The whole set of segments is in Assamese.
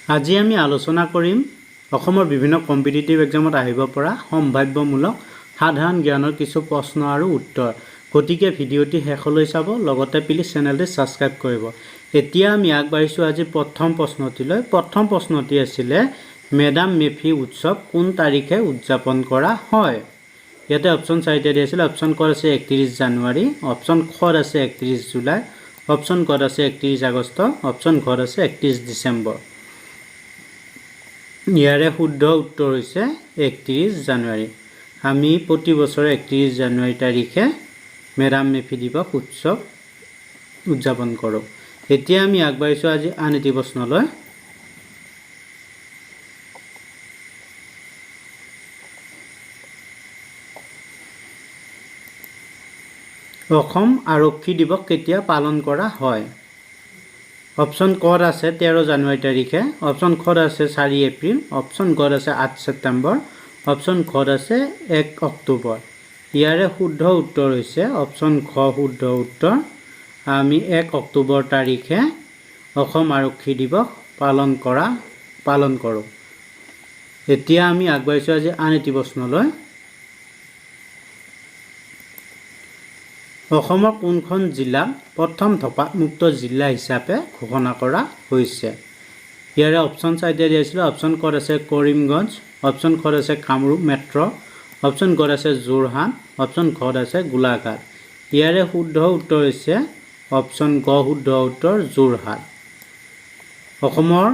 আজি আমি আলোচনা কৰিম অসমৰ বিভিন্ন কম্পিটিটিভ এক্সামত আহিব পৰা সম্ভাৱ্যমূলক সাধাৰণ জ্ঞানৰ কিছু প্ৰশ্ন আৰু উত্তৰ। গতিকে ভিডিঅ'টি শেষলৈ চাব, লগতে প্লিজ চেনেলটি ছাবস্ক্ৰাইব কৰিব। এতিয়া আমি আগবাঢ়িছোঁ আজি প্ৰথম প্ৰশ্নটিলৈ। প্ৰথম প্ৰশ্নটি আছিলে মেডাম মেফি উৎসৱ কোন তাৰিখে উদযাপন কৰা হয়? ইয়াতে অপশ্যন চাৰিটা দিয়া আছিলে। অপশ্যন ক আছে 31 জানুৱাৰী, অপশ্যন খ আছে 31 জুলাই, অপশ্যন ক আছে 31 আগষ্ট, অপশ্যন ঘ আছে 31 ডিচেম্বৰ। ইয়াৰে শুদ্ধ উত্তৰ হৈছে 31 জানুৱাৰী। আমি প্ৰতি বছৰে 31 জানুৱাৰী তাৰিখে মেডাম মেফি দিৱস উৎসৱ উদযাপন কৰোঁ। এতিয়া আমি আগবাঢ়িছোঁ আজি আন এটি প্ৰশ্নলৈ। অসম আৰক্ষী দিৱস কেতিয়া পালন কৰা হয়? অপশ্যন ক আছে 13 জানুৱাৰী তাৰিখে, অপশ্যন খ আছে 4 এপ্ৰিল, অপশ্যন গ আছে 8 ছেপ্টেম্বৰ, অপশ্যন ঘ আছে 1 অক্টোবৰ। ইয়াৰে শুদ্ধ উত্তৰ হৈছে অপশ্যন ঘ শুদ্ধ উত্তৰ। আমি 1 অক্টোবৰ তাৰিখে অসম আৰক্ষী দিৱস পালন কৰোঁ। এতিয়া আমি আগবাঢ়িছোঁ আজি আন এটি প্ৰশ্নলৈ। অসমৰ কোনখন জিলাক প্ৰথম ধঁপাতমুক্ত জিলা হিচাপে ঘোষণা কৰা হৈছে? ইয়াৰে অপশ্যন চাৰিটা দিয়া হৈছিলে। অপশ্যন ক আছে কৰিমগঞ্জ, অপশ্যন খ আছে কামৰূপ মেট্ৰ', অপশ্যন গ আছে যোৰহাট, অপশ্যন ঘ আছে গোলাঘাট। ইয়াৰে শুদ্ধ উত্তৰ হৈছে অপশ্যন গ শুদ্ধ উত্তৰ যোৰহাট। অসমৰ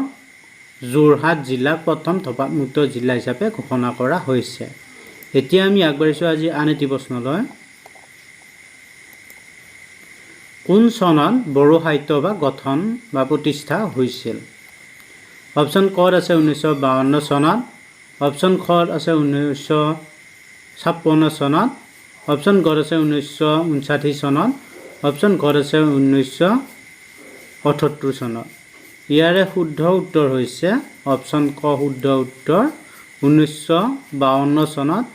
যোৰহাট জিলাক প্ৰথম ধঁপাতমুক্ত জিলা হিচাপে ঘোষণা কৰা হৈছে। এতিয়া আমি আগবাঢ়িছোঁ আজি আন এটি প্ৰশ্নলৈ। কোন চনত বড়ো সাহিত্য সভা গঠন বা প্ৰতিষ্ঠা হৈছিল? অপশ্যন ক আছে 1952 চনত, অপশ্যন খ আছে 1956 চনত, অপশ্যন গ আছে 1959 চনত, অপশ্যন ঘ আছে 1978 চনত। ইয়াৰে শুদ্ধ উত্তৰ হৈছে অপশ্যন ক শুদ্ধ উত্তৰ। 1952 চনত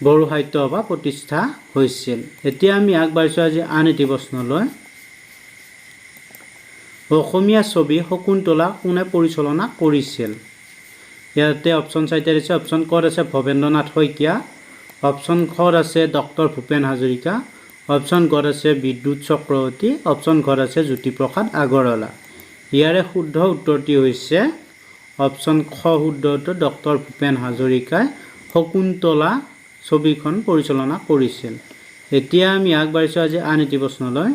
বড়ো সাহিত্য সভা প্ৰতিষ্ঠা হৈছিল। এতিয়া আমি আগবাঢ়িছোঁ আজি আন এটি প্ৰশ্নলৈ। অসমীয়া ছবি শকুন্তলা কোনে পৰিচালনা কৰিছিল? ইয়াতে অপশ্যন চাৰিটা দিছে। অপশ্যন ক আছে ভৱেন্দ্ৰনাথ শইকীয়া, অপশ্যন খ আছে ডক্টৰ ভূপেন হাজৰিকা, অপশ্যন গ আছে বিদ্যুৎ চক্ৰৱৰ্তী, অপশ্যন ঘ আছে জ্যোতিপ্ৰসাদ আগৰৱালা। ইয়াৰে শুদ্ধ উত্তৰটি হৈছে অপশ্যন খ শুদ্ধ উত্তৰ। ডক্টৰ ভূপেন হাজৰিকাই শকুন্তলা ছবিখন পৰিচালনা কৰিছিল। এতিয়া আমি আগবাঢ়িছোঁ আজি আন এটি প্ৰশ্নলৈ।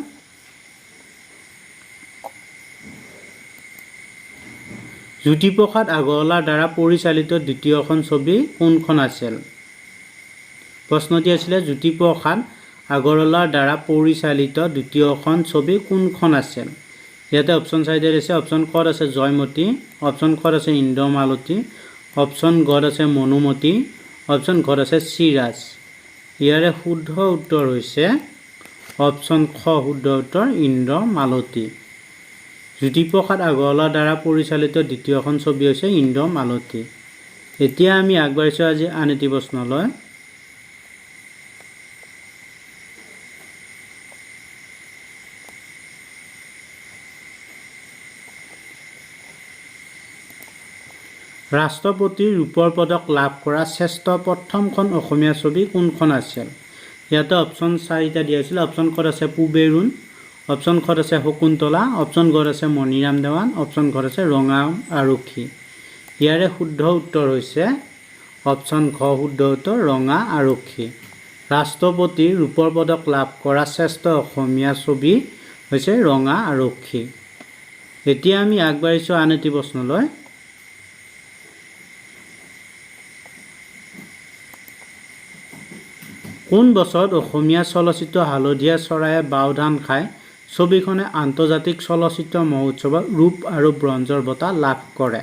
জ্যোতিপ্ৰসাদ আগৰৱালাৰ দ্বাৰা পৰিচালিত দ্বিতীয়খন ছবি কোনখন আছিল? প্ৰশ্নটি আছিলে জ্যোতিপ্ৰসাদ আগৰৱালাৰ দ্বাৰা পৰিচালিত দ্বিতীয়খন ছবি কোনখন আছিল? ইয়াতে অপশ্যন চাৰিটা দিছে। অপশ্যন ক আছে জয়মতী, অপশ্যন খ আছে ইন্দ্ৰমালতী, অপশ্যন গ আছে মনুমতী, অপশ্যন ঘ আছে চিৰাজ। ইয়াৰে শুদ্ধ উত্তৰ হৈছে অপশ্যন খ শুদ্ধ উত্তৰ ইন্দ্ৰমালতী। জ্যোতিপ্ৰসাদ আগৰৱালাৰ দ্বাৰা পৰিচালিত দ্বিতীয়খন ছবি হৈছে ইন্দ্ৰমালতী। এতিয়া আমি আগবাঢ়িছোঁ আজি আন এটি প্ৰশ্নলৈ। ৰাষ্ট্ৰপতিৰ ৰূপৰ পদক লাভ কৰা শ্ৰেষ্ঠ প্ৰথমখন অসমীয়া ছবি কোনখন আছিল? ইয়াতে অপশ্যন চাৰিটা দিয়া হৈছিল। অপশ্যন ক আছে পূবেৰুণ, অপশ্যন খ আছে শকুন্তলা, অপশ্যন গ আছে মণিৰাম দেৱান, অপশ্যন ঘ আছে ৰঙা আৰক্ষী। ইয়াৰে শুদ্ধ উত্তৰ হৈছে অপশ্যন ঘ শুদ্ধ উত্তৰ ৰঙা আৰক্ষী। ৰাষ্ট্ৰপতিৰ ৰূপৰ পদক লাভ কৰা শ্ৰেষ্ঠ অসমীয়া ছবি হৈছে ৰঙা আৰক্ষী। এতিয়া আমি আগবাঢ়িছোঁ আন এটি প্ৰশ্নলৈ। কোন বছৰত অসমীয়া চলচ্চিত্ৰ হালধীয়া চৰায়ে বাও ধান খায় ছবিখনে আন্তৰ্জাতিক চলচ্চিত্ৰ মহোৎসৱত ৰূপ আৰু ব্ৰঞ্জৰ বঁটা লাভ কৰে?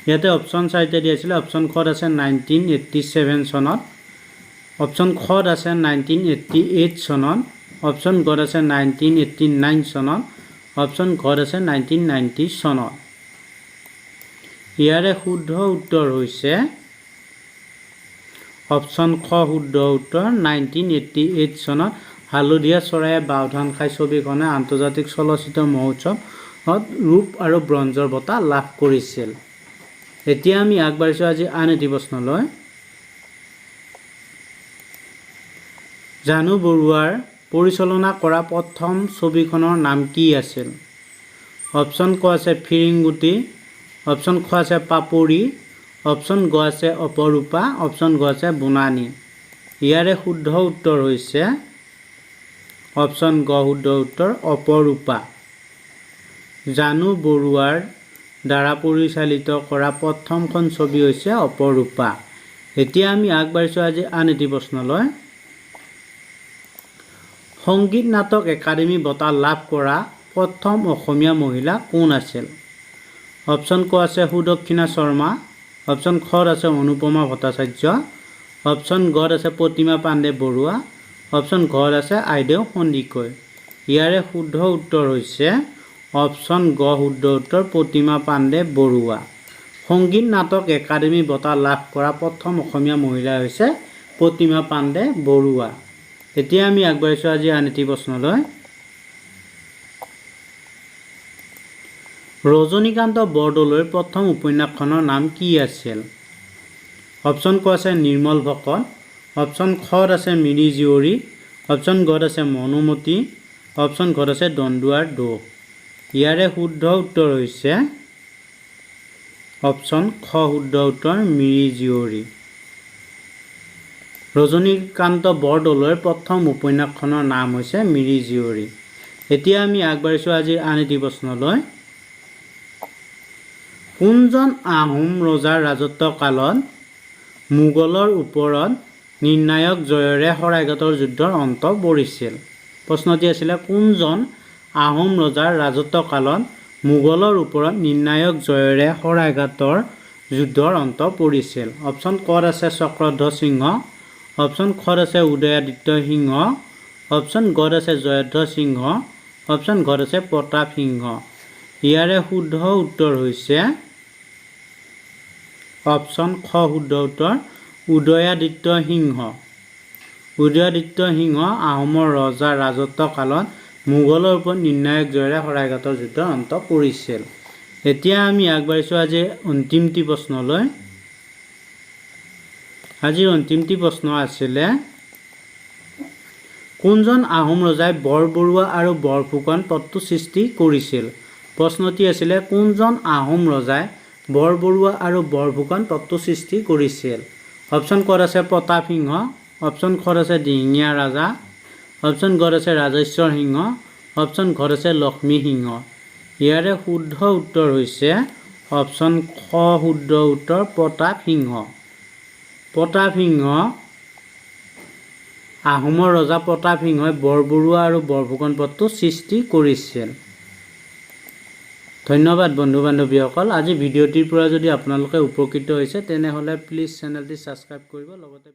ইয়াতে অপশ্যন চাৰিটা দিয়া আছিলে। অপশ্যন খ আছে 1987 চনত, অপশ্যন খ আছে 1988 চনত, অপশ্যন গ আছে 1989 চনত, অপশ্যন ঘ আছে 1990 চনত। ইয়াৰে শুদ্ধ উত্তৰ হৈছে অপশ্যন খ শুদ্ধ উত্তৰ 1988 চনত হালধীয়া চৰায়ে বাও ধান খায় ছবিখনে আন্তৰ্জাতিক চলচ্চিত্ৰ মহোৎসৱ ৰূপ আৰু ব্ৰঞ্জৰ বঁটা লাভ কৰিছিল। এতিয়া আমি আগবাঢ়িছোঁ আজি আন এটি প্ৰশ্নলৈ। জানু বৰুৱাৰ পৰিচালনা কৰা প্ৰথম ছবিখনৰ নাম কি আছিল? অপশ্যন ক আছে ফিৰিংগুটি, অপশ্যন খ আছে পাপৰি, অপশ্যন গ আছে অপৰূপা, অপশ্যন গ আছে বোনানি। ইয়াৰে শুদ্ধ উত্তৰ হৈছে অপশ্যন গ শুদ্ধ উত্তৰ অপৰূপা। জানু বৰুৱাৰ দ্বাৰা পৰিচালিত কৰা প্ৰথমখন ছবি হৈছে অপৰূপা। এতিয়া আমি আগবাঢ়িছোঁ আজি আন এটি প্ৰশ্নলৈ। সংগীত নাটক একাডেমী বঁটা লাভ কৰা প্ৰথম অসমীয়া মহিলা কোন আছিল? অপশ্যন ক আছে সুদক্ষিণা শৰ্মা, অপশ্যন খ আছে অনুপমা ভট্টাচাৰ্য, অপশ্যন গ আছে প্ৰতিমা পাণ্ডে বৰুৱা, অপশ্যন ঘ আছে আইদেউ সন্দিকৈ। ইয়াৰে শুদ্ধ উত্তৰ হৈছে অপশ্যন গ শুদ্ধ উত্তৰ প্ৰতিমা পাণ্ডে বৰুৱা। সংগীত নাটক একাডেমী বঁটা লাভ কৰা প্ৰথম অসমীয়া মহিলা হৈছে প্ৰতিমা পাণ্ডে বৰুৱা। এতিয়া আমি আগবাঢ়িছোঁ আজি আন এটি প্ৰশ্নলৈ। ৰজনীকান্ত বৰদলৈৰ প্ৰথম উপন্যাসখনৰ নাম কি আছিল? অপশ্যন ক আছে নিৰ্মল ভকত, অপশ্যন খ আছে মিৰি জীয়ৰী, অপশ্যন গ আছে মনুমতী, অপশ্যন ঘ আছে দন্দুৱাৰ দোষ। ইয়াৰে শুদ্ধ উত্তৰ হৈছে অপশ্যন খ শুদ্ধ উত্তৰ মিৰি জীয়ৰী। ৰজনীকান্ত বৰদলৈৰ প্ৰথম উপন্যাসখনৰ নাম হৈছে মিৰি জীয়ৰী। এতিয়া আমি আগবাঢ়িছোঁ আজি আন এটি প্ৰশ্নলৈ। কোনজন আহোম ৰজাৰ ৰাজত্ব কালত মোগলৰ ওপৰত নিৰ্ণায়ক জয়েৰে শৰাইঘাটৰ যুদ্ধৰ অন্ত পৰিছিল? প্ৰশ্নটি আছিলে কোনজন আহোম ৰজাৰ ৰাজত্ব কালত মোগলৰ ওপৰত নিৰ্ণায়ক জয়েৰে শৰাইঘাটৰ যুদ্ধৰ অন্ত পৰিছিল? অপশ্যন ক আছে চক্ৰধ্বজ সিংহ, অপশ্যন খ আছে উদয়াদিত্য সিংহ, অপশ্যন গ আছে জয়ধ্বজ সিংহ, অপশ্যন ঘ আছে প্ৰতাপ সিংহ। ইয়াৰে শুদ্ধ উত্তৰ হৈছে অপশ্যন খ শুদ্ধ উত্তৰ উদয়াদিত্য সিংহ। উদয়াদিত্য সিংহ আহোমৰ ৰজাৰ ৰাজত্ব কালত মোগলৰ ওপৰত নিৰ্ণায়ক জয়েৰে শৰাইঘাটৰ যুদ্ধৰ অন্ত পৰিছিল। এতিয়া আমি আগবাঢ়িছোঁ আজি অন্তিমটি প্ৰশ্নলৈ। আজিৰ অন্তিমটি প্ৰশ্ন আছিলে কোনজন আহোম ৰজাই বৰবৰুৱা আৰু বৰফুকন পদটো সৃষ্টি কৰিছিল? প্ৰশ্নটি আছিলে কোনজন আহোম ৰজাই বৰবৰুৱা আৰু বৰফুকন পদটো সৃষ্টি কৰিছিল? অপশ্যন ক আছে প্ৰতাপ সিংহ, অপশ্যন খ আছে দিহিঙীয়া ৰাজা, অপশ্যন গ আছে ৰাজেশ্বৰ সিংহ, অপশ্যন ঘ আছে লক্ষ্মী সিংহ। ইয়াৰে শুদ্ধ উত্তৰ হৈছে অপশ্যন খ শুদ্ধ উত্তৰ প্ৰতাপ সিংহ। প্ৰতাপ সিংহ আহোমৰ ৰজা প্ৰতাপ সিংহই বৰবৰুৱা আৰু বৰফুকন পদটো সৃষ্টি কৰিছিল। ধন্যবাদ বন্ধু বান্ধৱীসকল। আজি ভিডিঅ'টিৰ পৰা যদি আপোনালোকে উপকৃত হৈছে তেনেহ'লে প্লিজ চেনেলটি ছাবস্ক্ৰাইব কৰিব, লগতে